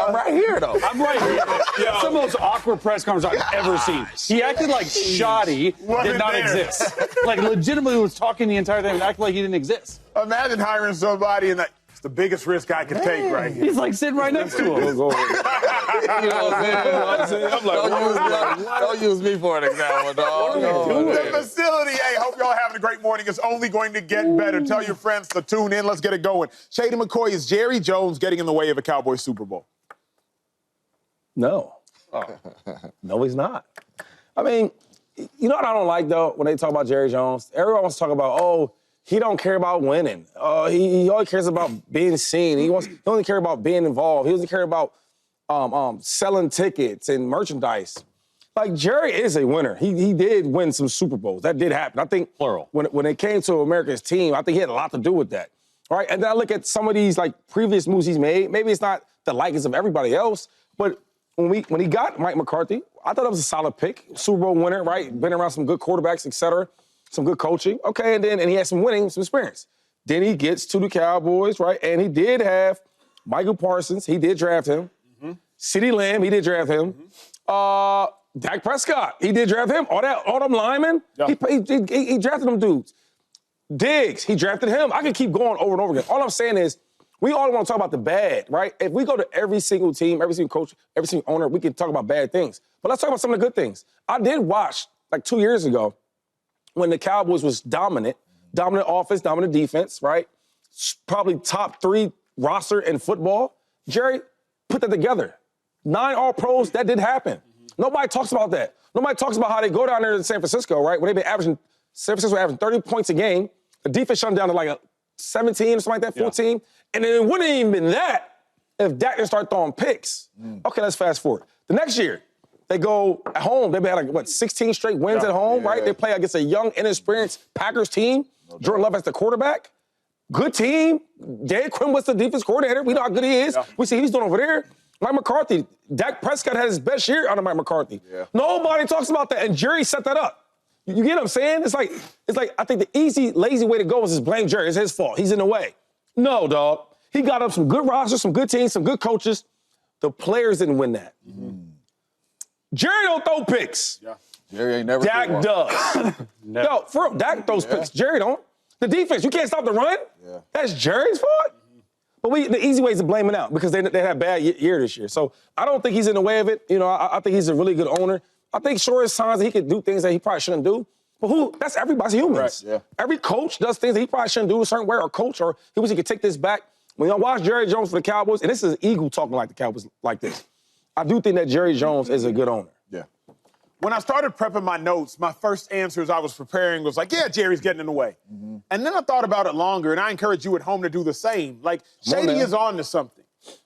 I'm right here, though. I'm right here. It's the most awkward press conference I've ever seen. He acted like Shoddy did not exist. Like, legitimately was talking the entire time and acted like he didn't exist. Imagine hiring somebody and it's the biggest risk I could take right here. He's like sitting right next to him. You know what I'm saying? I'm like, don't use me for an example, dog. The facility, hey, hope y'all having a great morning. It's only going to get better. Tell your friends to tune in. Let's get it going. Shady McCoy, is Jerry Jones getting in the way of a Cowboys Super Bowl? No. No, he's not. I mean, you know what I don't like, though, when they talk about Jerry Jones? Everyone wants to talk about, oh, he don't care about winning. He only cares about being seen. He only care about being involved. He doesn't care about selling tickets and merchandise. Like, Jerry is a winner. He did win some Super Bowls. That did happen. I think plural. When it came to America's team, I think he had a lot to do with that. All right, and then I look at some of these like previous moves he's made. Maybe it's not the likeness of everybody else, but when he got Mike McCarthy, I thought it was a solid pick. Super Bowl winner, right? Been around some good quarterbacks, et cetera. Some good coaching. Okay, and he had some winning, some experience. Then he gets to the Cowboys, right? And he did have Michael Parsons. He did draft him. Mm-hmm. CeeDee Lamb, he did draft him. Mm-hmm. Dak Prescott, he did draft him. All them linemen, yeah. He drafted them dudes. Diggs, he drafted him. I can keep going over and over again. All I'm saying is, we all want to talk about the bad, right? If we go to every single team, every single coach, every single owner, we can talk about bad things. But let's talk about some of the good things. I did watch, like 2 years ago, when the Cowboys was dominant offense, dominant defense, right? Probably top 3 roster in football. Jerry put that together. 9 All-Pros, that did happen. Nobody talks about that. Nobody talks about how they go down there to San Francisco, right? When they've been averaging, San Francisco averaging 30 points a game. The defense shut them down to like a 17 or something like that, 14. Yeah. And then it wouldn't even been that if Dak didn't start throwing picks. Okay, let's fast forward. The next year, they go at home. They've had, like, 16 straight wins at home, right? They play against a young, inexperienced Packers team. Jordan Love as the quarterback. Good team. Dan Quinn was the defense coordinator. We know how good he is. Yeah. We see what he's doing over there. Mike McCarthy. Dak Prescott had his best year under Mike McCarthy. Yeah. Nobody talks about that, and Jerry set that up. You get what I'm saying? It's like I think the easy, lazy way to go is just blame Jerry. It's his fault. He's in the way. No, dog. He got up some good rosters, some good teams, some good coaches. The players didn't win that. Mm-hmm. Jerry don't throw picks. Yeah. Jerry ain't never. Dak does. No, for real, Dak throws picks. Jerry don't. The defense, you can't stop the run? Yeah. That's Jerry's fault? Mm-hmm. But the easy way is to blame him out because they had a bad year this year. So I don't think he's in the way of it. You know, I think he's a really good owner. I think sure there's times that he could do things that he probably shouldn't do. But that's everybody's humans. Right, yeah. Every coach does things that he probably shouldn't do a certain way, or coach, or he wish he could take this back. When y'all watch Jerry Jones for the Cowboys, and this is an eagle talking like the Cowboys like this, I do think that Jerry Jones is a good owner. Yeah. When I started prepping my notes, my first answers I was preparing was like, yeah, Jerry's getting in the way. Mm-hmm. And then I thought about it longer, and I encourage you at home to do the same. Like, Shady is on to something.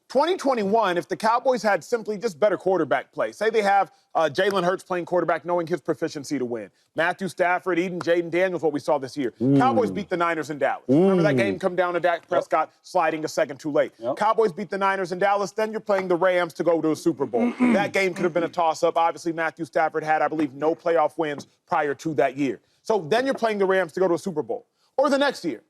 2021, if the Cowboys had simply just better quarterback play, say they have Jalen Hurts playing quarterback knowing his proficiency to win, Matthew Stafford, Jaden Daniels, what we saw this year. Cowboys beat the Niners in Dallas. Remember that game come down to Dak Prescott sliding a second too late. Cowboys beat the Niners in Dallas, then you're playing the Rams to go to a Super Bowl. That game could have been a toss-up. Obviously, Matthew Stafford had, I believe, no playoff wins prior to that year. So then you're playing the Rams to go to a Super Bowl. Or the next year,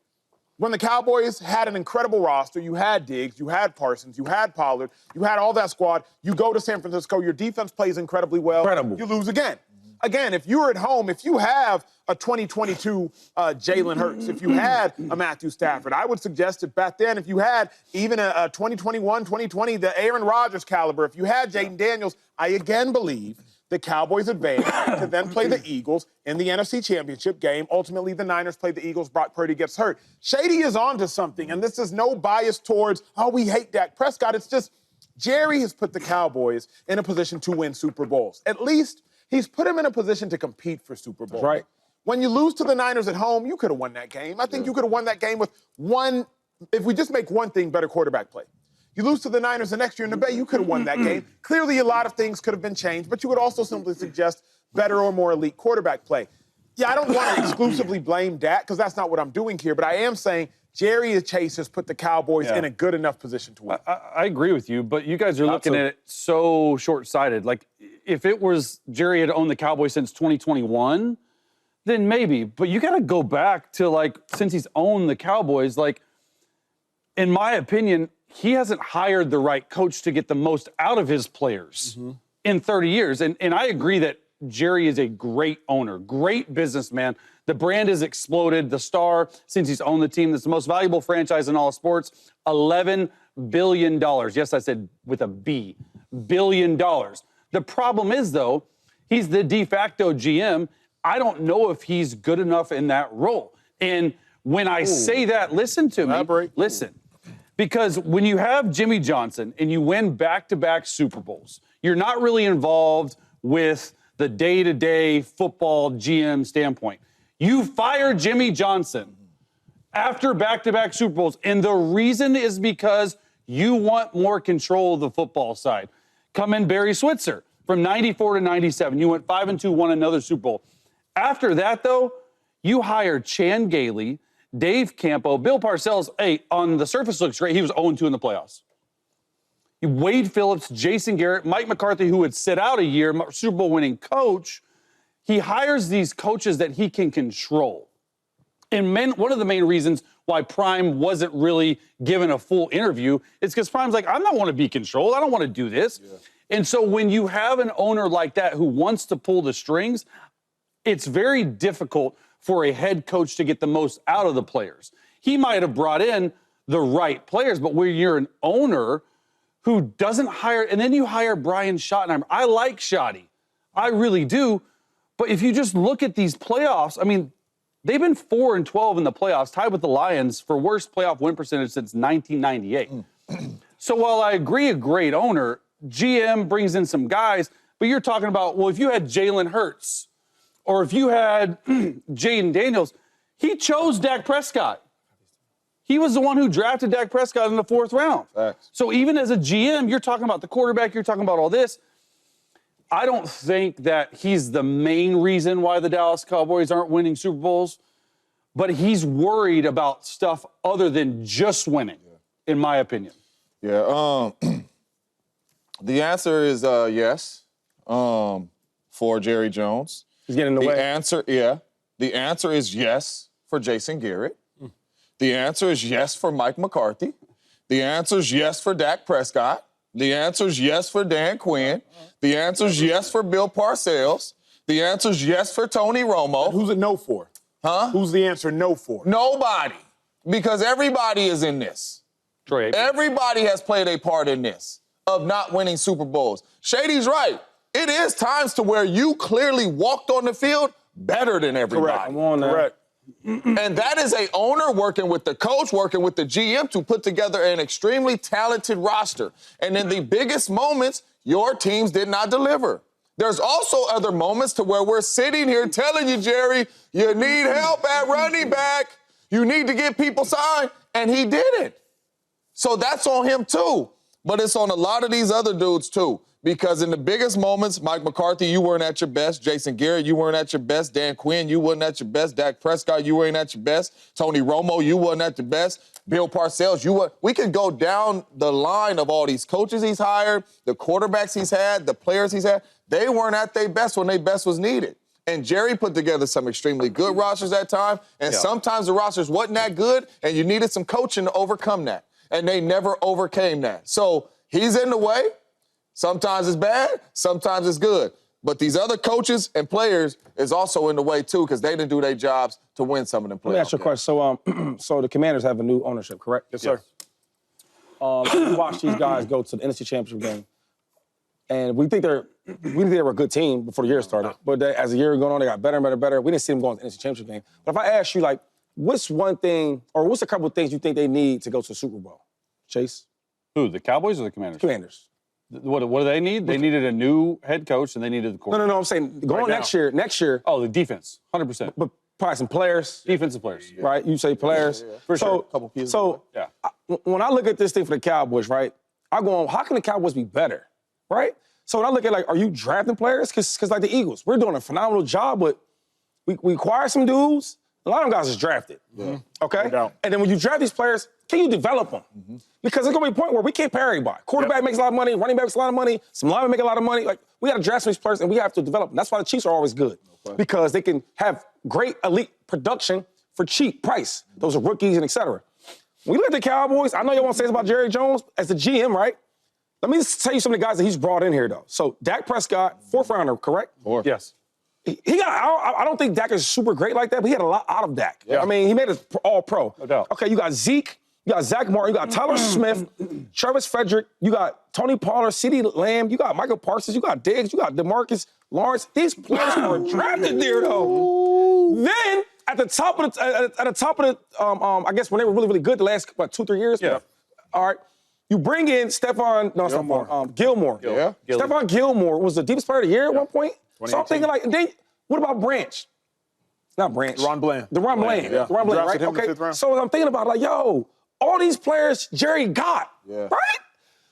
when the Cowboys had an incredible roster, you had Diggs, you had Parsons, you had Pollard, you had all that squad, you go to San Francisco, your defense plays incredibly well, you lose again. Again, if you're at home, if you have a 2022 Jalen Hurts, if you had a Matthew Stafford, I would suggest that back then, if you had even a 2021, 2020, the Aaron Rodgers caliber, if you had Jaden Daniels, I again believe the Cowboys advance to then play the Eagles in the NFC Championship game. Ultimately, the Niners played the Eagles. Brock Purdy gets hurt. Shady is on to something, and this is no bias towards, oh, we hate Dak Prescott. It's just Jerry has put the Cowboys in a position to win Super Bowls. At least he's put them in a position to compete for Super Bowls. Right. When you lose to the Niners at home, you could have won that game. I think you could have won that game with one, if we just make one thing, better quarterback play. You lose to the Niners the next year in the Bay, you could have won that game. Clearly, a lot of things could have been changed, but you would also simply suggest better or more elite quarterback play. Yeah, I don't want to exclusively blame Dak because that's not what I'm doing here, but I am saying Jerry Chase has put the Cowboys in a good enough position to win. I agree with you, but you guys are looking at it so short-sighted. Like, if it was Jerry had owned the Cowboys since 2021, then maybe. But you got to go back to, like, since he's owned the Cowboys, like, in my opinion, he hasn't hired the right coach to get the most out of his players in 30 years. And I agree that Jerry is a great owner, great businessman. The brand has exploded. The Star, since he's owned the team, that's the most valuable franchise in all of sports, $11 billion. Yes, I said with a B, $11 billion. The problem is, though, he's the de facto GM. I don't know if he's good enough in that role. And when I say that, listen to me. Listen. Because when you have Jimmy Johnson and you win back-to-back Super Bowls, you're not really involved with the day-to-day football GM standpoint. You fire Jimmy Johnson after back-to-back Super Bowls, and the reason is because you want more control of the football side. Come in Barry Switzer from 94 to 97. You went 5-2, won another Super Bowl. After that, though, you hired Chan Gailey, Dave Campo, Bill Parcells. Hey, on the surface looks great. He was 0-2 in the playoffs. Wade Phillips, Jason Garrett, Mike McCarthy, who would sit out a year, Super Bowl winning coach. He hires these coaches that he can control. And one of the main reasons why Prime wasn't really given a full interview is because Prime's like, I don't want to be controlled. I don't want to do this. Yeah. And so when you have an owner like that who wants to pull the strings, it's very difficult for a head coach to get the most out of the players. He might have brought in the right players, but when you're an owner who doesn't hire, and then you hire Brian Schottenheimer. I like Schotty. I really do. But if you just look at these playoffs, I mean, they've been 4-12 in the playoffs, tied with the Lions for worst playoff win percentage since 1998. So while I agree a great owner, GM brings in some guys, but you're talking about, well, if you had Jalen Hurts, or if you had Jaden Daniels, he chose Dak Prescott. He was the one who drafted Dak Prescott in the 4th round. Facts. So even as a GM, you're talking about the quarterback, you're talking about all this. I don't think that he's the main reason why the Dallas Cowboys aren't winning Super Bowls, but he's worried about stuff other than just winning, in my opinion. Yeah, the answer is yes for Jerry Jones. He's getting in the way. The answer is yes for Jason Garrett. The answer is yes for Mike McCarthy. The answer is yes for Dak Prescott. The answer is yes for Dan Quinn. The answer is yes for Bill Parcells. The answer is yes for Tony Romo. But who's it no for? Huh? Who's the answer no for? Nobody. Because everybody is in this. Trey. Everybody has played a part in this of not winning Super Bowls. Shady's right. It is times to where you clearly walked on the field better than everybody. Correct. Come on now. Correct. And that is a owner working with the coach, working with the GM to put together an extremely talented roster. And in the biggest moments, your teams did not deliver. There's also other moments to where we're sitting here telling you, Jerry, you need help at running back. You need to get people signed. And he didn't. So that's on him too. But it's on a lot of these other dudes too. Because in the biggest moments, Mike McCarthy, you weren't at your best. Jason Garrett, you weren't at your best. Dan Quinn, you weren't at your best. Dak Prescott, you weren't at your best. Tony Romo, you weren't at your best. Bill Parcells, you were. We could go down the line of all these coaches he's hired, the quarterbacks he's had, the players he's had. They weren't at their best when their best was needed. And Jerry put together some extremely good rosters that time. And sometimes the rosters wasn't that good, and you needed some coaching to overcome that. And they never overcame that. So he's in the way. Sometimes it's bad, sometimes it's good. But these other coaches and players is also in the way, too, because they didn't do their jobs to win some of them playoffs. Let me ask you a question. So the Commanders have a new ownership, correct? Yes, sir. We watched these guys go to the NFC Championship game, and we think they were a good team before the year started. But as the year going on, they got better and better and better. We didn't see them going to the NFC Championship game. But if I ask you, like, what's one thing, or what's a couple of things you think they need to go to the Super Bowl? Chase? Who, the Cowboys or the Commanders? Commanders. What do they need? They needed a new head coach, and they needed the quarterback. No, I'm saying going next year. Oh, the defense, 100%. But probably some players. Defensive players. Right? You say players. Yeah. For sure. A couple pieces. So when I look at this thing for the Cowboys, right, I go, how can the Cowboys be better? Right? So when I look at, like, are you drafting players? Because like the Eagles, we're doing a phenomenal job, but we acquire some dudes. A lot of them guys is drafted. Yeah. Okay? No doubt. And then when you draft these players, can you develop them? Mm-hmm. Because there's going to be a point where we can't pay everybody. Quarterback makes a lot of money, running back makes a lot of money, some linemen make a lot of money. Like, we got to draft some of these players, and we have to develop them. That's why the Chiefs are always good. Okay. Because they can have great elite production for cheap price. Those are rookies and et cetera. When you look at the Cowboys, I know y'all want to say this about Jerry Jones as the GM, right? Let me just tell you some of the guys that he's brought in here, though. So Dak Prescott, 4th rounder, correct? Yes. I don't think Dak is super great like that, but he had a lot out of Dak. Yeah. I mean, he made it all-pro. No doubt. Okay, you got Zeke, you got Zach Martin, you got Tyler Smith, Travis Frederick, you got Tony Pollard, CeeDee Lamb, you got Michael Parsons, you got Diggs, you got DeMarcus Lawrence. These players were drafted there, though. Then, at the top of the, I guess when they were really, really good the last, 2-3 years? Yeah. All right. You bring in Gilmore. Yeah. Stephon Gilmore was the deepest player of the year at one point. So I'm thinking, like, then what about Branch? Not Branch. Ron Bland. DeRon Bland. Yeah. DeRon Bland, right? Drafted him in the Okay. 5th round. So I'm thinking about, like, yo, all these players Jerry got, right?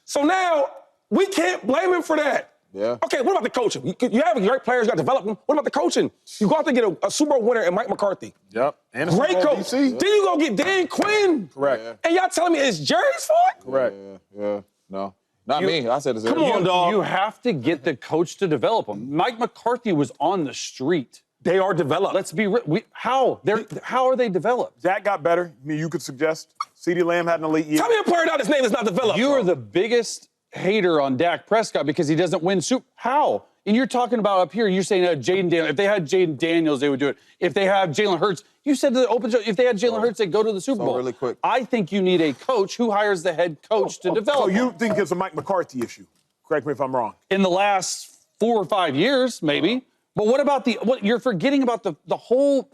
So now we can't blame him for that. Yeah. Okay, what about the coaching? You have great players, you got to develop them. What about the coaching? You go out there and get a Super Bowl winner in Mike McCarthy. Yep. And a Great Super Bowl coach. DC. Then you go get Dan Quinn. Correct. Yeah. And y'all telling me it's Jerry's fault? Correct. Yeah. No. Not me. I said it's Come on, dog. You have to get the coach to develop them. Mike McCarthy was on the street. They are developed. Let's be real. How are they developed? Dak got better. I mean, you could suggest. CeeDee Lamb had an elite year. Tell me a player now his name is not developed. You are the biggest hater on Dak Prescott because he doesn't win How? And you're talking about up here, you're saying Jaden Daniels. If they had Jaden Daniels, they would do it. If they have Jalen Hurts, you said to the open show, if they had Jalen Hurts, they'd go to the Super Bowl. Really quick. I think you need a coach who hires the head coach to develop So you them. think it's a Mike McCarthy issue? Correct me if I'm wrong. In the last 4 or 5 years, maybe. But what about what you're forgetting about the whole,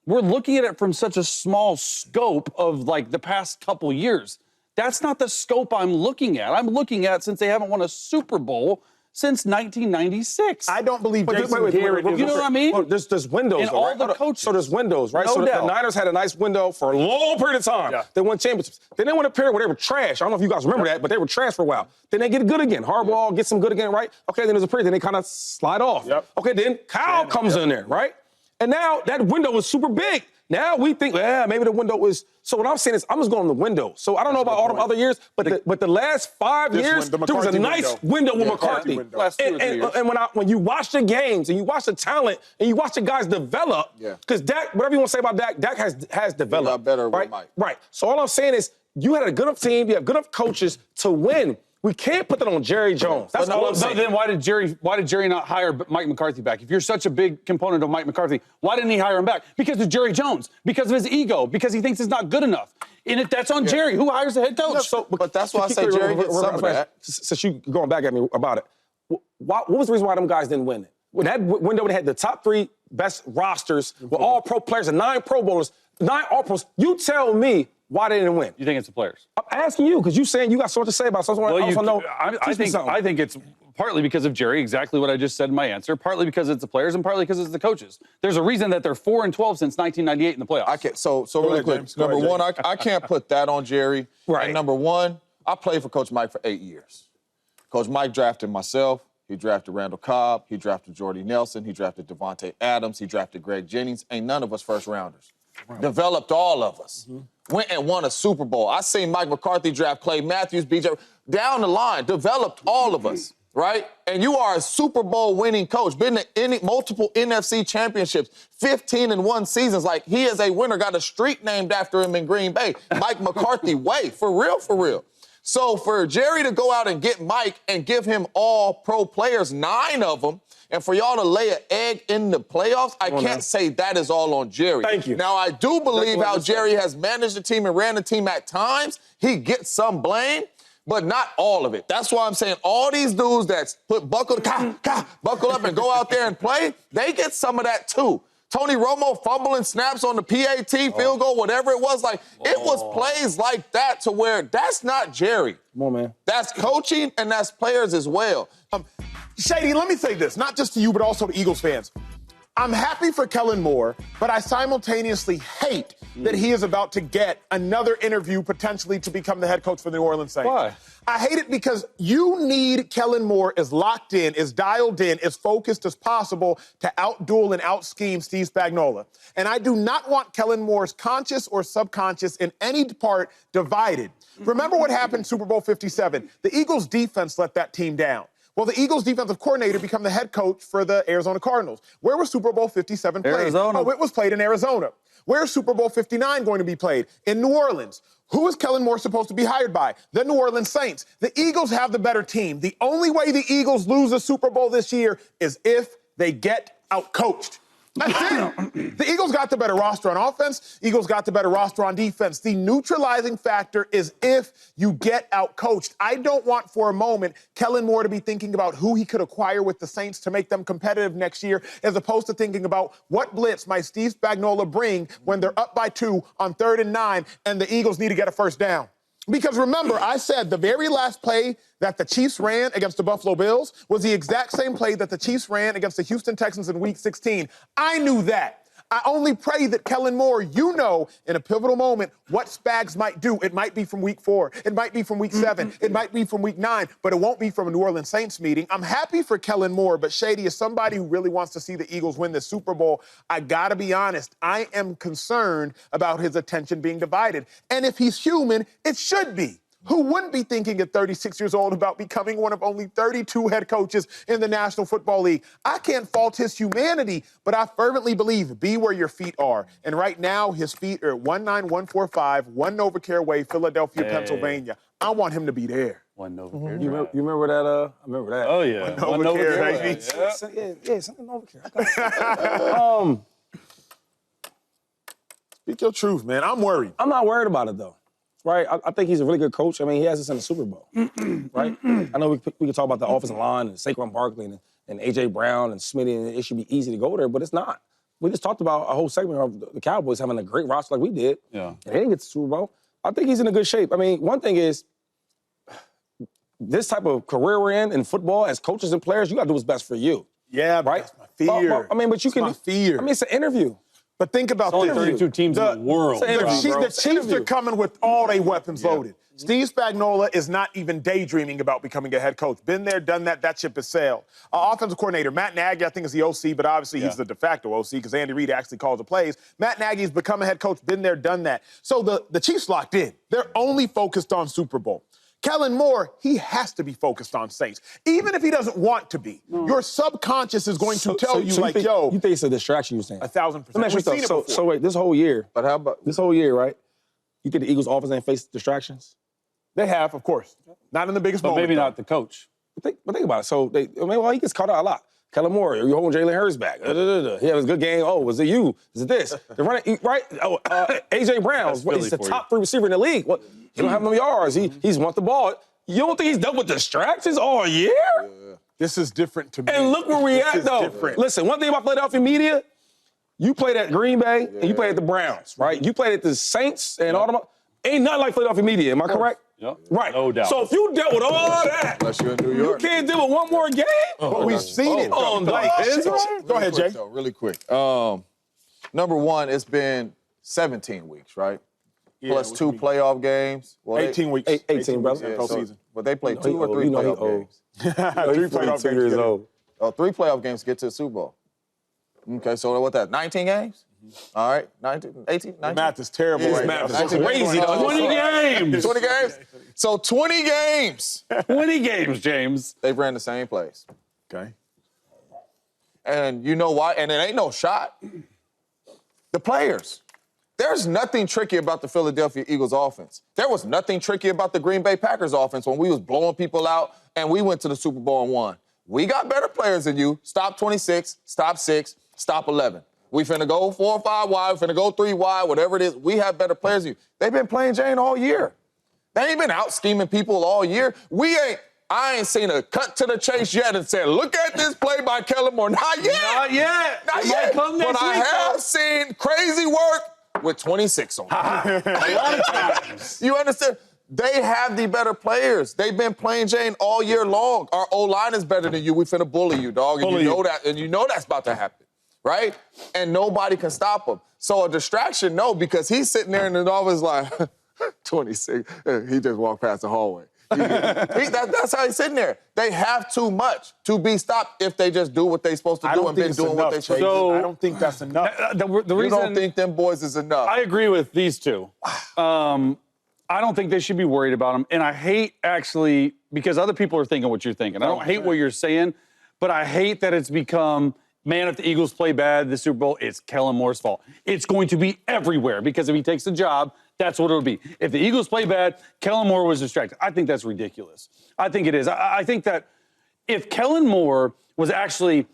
we're looking at it from such a small scope of like the past couple years. That's not the scope I'm looking at. I'm looking at since they haven't won a Super Bowl since 1996. I don't believe But Jason wait, Garrett is you know what I mean? Well, there's windows, And though, all right? the coaches. So there's windows, right? No so the doubt. Niners had a nice window for a long period of time. Yeah. They won championships. Then they went a period where they were trash. I don't know if you guys remember that, but they were trash for a while. Then they get good again. Harbaugh gets some good again, right? Okay, then there's a period. Then they kind of slide off. Yep. Okay, then Kyle comes in there, right? And now that window was super big. Now we think, maybe the window is. So what I'm saying is, I'm just going on the window. So I don't know about all them other years, but the last 5 years, the there was a McCarthy nice window with McCarthy. window. Last 2 or 3 years. And when you watch the games and you watch the talent and you watch the guys develop, because Dak, whatever you want to say about Dak, Dak has developed. got better with right? Mike. Right. So all I'm saying is, you had a good enough team, you have good enough coaches to win. We can't put that on Jerry Jones. That's all I'm saying. Then why did Jerry not hire Mike McCarthy back? If you're such a big component of Mike McCarthy, why didn't he hire him back? Because of Jerry Jones, because of his ego, because he thinks it's not good enough. And that's on Jerry. Who hires the head coach? But that's why I say Jerry gets some of that. Since you going back at me about it, what was the reason why them guys didn't win it? When that window they had the top 3 best rosters with all pro players and 9 Pro Bowlers, 9 All Pros, you tell me why they didn't win. You think it's the players? I'm asking you because you saying you got something to say about something. Well, I I think it's partly because of Jerry, exactly what I just said in my answer, partly because it's the players, and partly because it's the coaches. There's a reason that they're 4-12 since 1998 in the playoffs. I can't. So really ahead, quick. James. Go Number ahead, one, I can't put that on Jerry. Right. And number one, I played for Coach Mike for 8 years. Coach Mike drafted myself. He drafted Randall Cobb. He drafted Jordy Nelson. He drafted Devontae Adams. He drafted Greg Jennings. Ain't none of us first rounders. Developed all of us. Went and won a Super Bowl. I seen Mike McCarthy draft Clay Matthews, BJ, down the line. Developed all of us, right? And you are a Super Bowl winning coach. Been to multiple NFC championships, 15-1 seasons. Like, he is a winner. Got a street named after him in Green Bay. Mike McCarthy way. For real, for real. So for Jerry to go out and get Mike and give him all pro players, 9 of them, and for y'all to lay an egg in the playoffs, I can't say that is all on Jerry. Thank you. Now, I do believe how Jerry has managed the team and ran the team at times. He gets some blame, but not all of it. That's why I'm saying all these dudes that buckle up and go out there and play, they get some of that too. Tony Romo fumbling snaps on the PAT, field goal, whatever it was. Like, it was plays like that to where that's not Jerry. Come on, man. That's coaching and that's players as well. Shady, let me say this, not just to you, but also to Eagles fans. I'm happy for Kellen Moore, but I simultaneously hate that he is about to get another interview potentially to become the head coach for the New Orleans Saints. Why? I hate it because you need Kellen Moore as locked in, as dialed in, as focused as possible to outduel and out-scheme Steve Spagnuolo. And I do not want Kellen Moore's conscious or subconscious in any part divided. Remember what happened in Super Bowl 57? The Eagles' defense let that team down. Well, the Eagles' defensive coordinator became the head coach for the Arizona Cardinals. Where was Super Bowl 57 played? Arizona. Oh, it was played in Arizona. Where's Super Bowl 59 going to be played? In New Orleans. Who is Kellen Moore supposed to be hired by? The New Orleans Saints. The Eagles have the better team. The only way the Eagles lose a Super Bowl this year is if they get outcoached. That's it. The Eagles got the better roster on offense. Eagles got the better roster on defense. The neutralizing factor is if you get outcoached. I don't want for a moment Kellen Moore to be thinking about who he could acquire with the Saints to make them competitive next year, as opposed to thinking about what blitz might Steve Spagnuolo bring when they're up by 2 on 3rd and 9 and the Eagles need to get a first down. Because remember, I said the very last play that the Chiefs ran against the Buffalo Bills was the exact same play that the Chiefs ran against the Houston Texans in Week 16. I knew that. I only pray that Kellen Moore, you know, in a pivotal moment, what Spags might do. It might be from Week 4. It might be from Week 7. It might be from Week 9, but it won't be from a New Orleans Saints meeting. I'm happy for Kellen Moore, but Shady, as somebody who really wants to see the Eagles win the Super Bowl, I gotta be honest, I am concerned about his attention being divided. And if he's human, it should be. Who wouldn't be thinking at 36 years old about becoming one of only 32 head coaches in the National Football League? I can't fault his humanity, but I fervently believe be where your feet are. And right now, his feet are at 19145, One Novacare Way, Philadelphia, Pennsylvania. I want him to be there. One Novacare. You remember that? I remember that. Oh, yeah. One Novacare, baby. Yeah, something Novacare. Speak your truth, man. I'm worried. I'm not worried about it, though. Right? I think he's a really good coach. I mean, he has us in the Super Bowl, right? I know we can talk about the offensive line and Saquon Barkley and A.J. Brown and Smitty, and it should be easy to go there, but it's not. We just talked about a whole segment of the Cowboys having a great roster like we did. Yeah. And they didn't get to the Super Bowl. I think he's in a good shape. I mean, one thing is, this type of career we're in football, as coaches and players, you got to do what's best for you. Yeah, right? That's my fear. But you can. My fear. I mean, it's an interview. But think about Only this. 32 teams in the world. The Chiefs are coming with all their weapons loaded. Steve Spagnuolo is not even daydreaming about becoming a head coach. Been there, done that. That ship has sailed. Offensive coordinator Matt Nagy, I think, is the OC, but obviously he's the de facto OC because Andy Reid actually calls the plays. Matt Nagy's become a head coach. Been there, done that. So the Chiefs locked in. They're only focused on Super Bowl. Kellen Moore, he has to be focused on Saints. Even if he doesn't want to be. Your subconscious is going to tell you, like, yo. You think it's a distraction, you're saying? 1,000%. We've seen it before. So wait, this whole year. But how about this whole year, right? You think the Eagles offense ain't faced distractions? They have, of course. Not in the biggest moment. But maybe though. not the coach. But think about it. So, he gets caught out a lot. Kellen Moore, you're holding Jalen Hurts back. He had a good game. Oh, was it you? Is it this? They're running, right? A.J. Brown, he's the top 3 receiver in the league. Well, he don't have no yards. He's want the ball. You don't think he's dealt with distractions all year? Yeah. This is different to me. And look where we at, though. Different. Listen, one thing about Philadelphia media, you played at Green Bay and you played at the Browns, right? You played at the Saints and all them. Ain't nothing like Philadelphia media, am I correct? Yep. Right. No doubt. So if you dealt with all that, unless you're in New you York, can't deal with one more game? But we've seen it. Oh, though. Go ahead, Jay. Really quick. Number one, it's been 17 weeks, right? Yeah, Plus 2 playoff games. Well, 18 weeks. 18, brother. Yeah, postseason. But they played 2 or 3 playoff games. 3 playoff games. years old. 3 playoff games to get to the Super Bowl. Okay, so what that? 19 games? All right, 19, 18, 19? Math is terrible right now. Math is crazy, though. 20 games. 20 games? So 20 games. 20 games, James. They've ran the same plays. Okay. And you know why? And it ain't no shot. The players. There's nothing tricky about the Philadelphia Eagles offense. There was nothing tricky about the Green Bay Packers offense when we was blowing people out and we went to the Super Bowl and won. We got better players than you. Stop 26, stop 6, stop 11. We finna go 4 or 5 wide, finna go 3 wide, whatever it is. We have better players than you. They've been playing Jane all year. They ain't been out scheming people all year. I ain't seen a cut to the chase yet and said, look at this play by Kellen Moore. Not yet. Not yet. Not It yet. might come next But I week, have though. seen crazy work with 26 on it. A lot of times. You understand? They have the better players. They've been playing Jane all year long. Our O-line is better than you. We finna bully you, dog. And you know that's about to happen, right? And nobody can stop him. So a distraction, no, because he's sitting there and the office like, 26. He just walked past the hallway. That's how he's sitting there. They have too much to be stopped if they just do what they're supposed to do and been doing what they should do. I don't think that's enough. The You reason don't think them boys is enough? I agree with these two. I don't think they should be worried about him. And I hate actually because other people are thinking what you're thinking. I don't hate what you're saying, but I hate that it's become, man, if the Eagles play bad the Super Bowl, it's Kellen Moore's fault. It's going to be everywhere because if he takes the job, that's what it'll be. If the Eagles play bad, Kellen Moore was distracted. I think that's ridiculous. I think it is. I think that if Kellen Moore was actually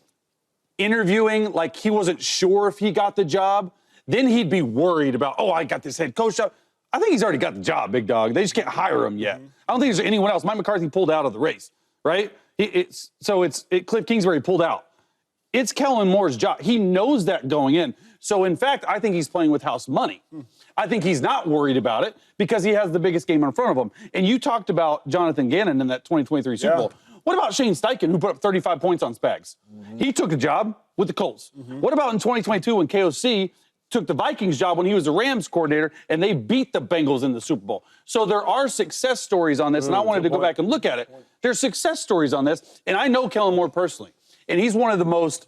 interviewing like he wasn't sure if he got the job, then he'd be worried about, oh, I got this head coach job. I think he's already got the job, big dog. They just can't hire him yet. I don't think there's anyone else. Mike McCarthy pulled out of the race, right? Cliff Kingsbury pulled out. It's Kellen Moore's job. He knows that going in. So, in fact, I think he's playing with house money. I think he's not worried about it because he has the biggest game in front of him. And you talked about Jonathan Gannon in that 2023 Super Bowl. What about Shane Steichen, who put up 35 points on Spags? He took a job with the Colts. What about in 2022 when KOC took the Vikings job when he was the Rams coordinator and they beat the Bengals in the Super Bowl? So there are success stories on this, and I wanted to go back and look at it. There's success stories on this, and I know Kellen Moore personally, and he's one of the most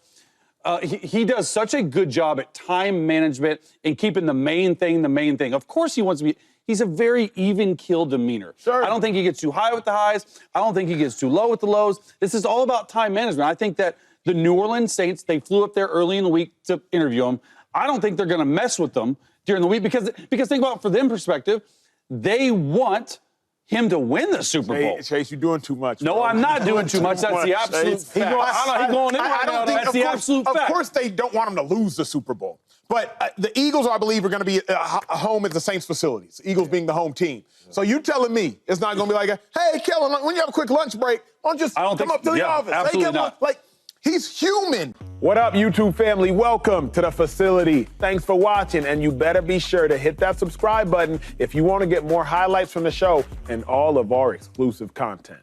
he does such a good job at time management and keeping the main thing the main thing. Of course he wants to be. He's a very even-keel demeanor. Sure. I don't think he gets too high with the highs. I don't think he gets too low with the lows. This is all about time management. I think that the New Orleans Saints, they flew up there early in the week to interview him. I don't think they're going to mess with them during the week because think about it from them perspective, they want him to win the Super Bowl. Chase, you're doing too much. No, bro. I'm not doing too much. That's the absolute fact. He's going in right now. That's the absolute fact. Of course they don't want him to lose the Super Bowl. But the Eagles, I believe, are going to be home at the Saints facilities, Eagles being the home team. So you telling me it's not going to be like, hey, Kellen, when you have a quick lunch break, come up to the office. Absolutely not. Like, he's human. What up, YouTube family? Welcome to the facility. Thanks for watching, and you better be sure to hit that subscribe button if you want to get more highlights from the show and all of our exclusive content.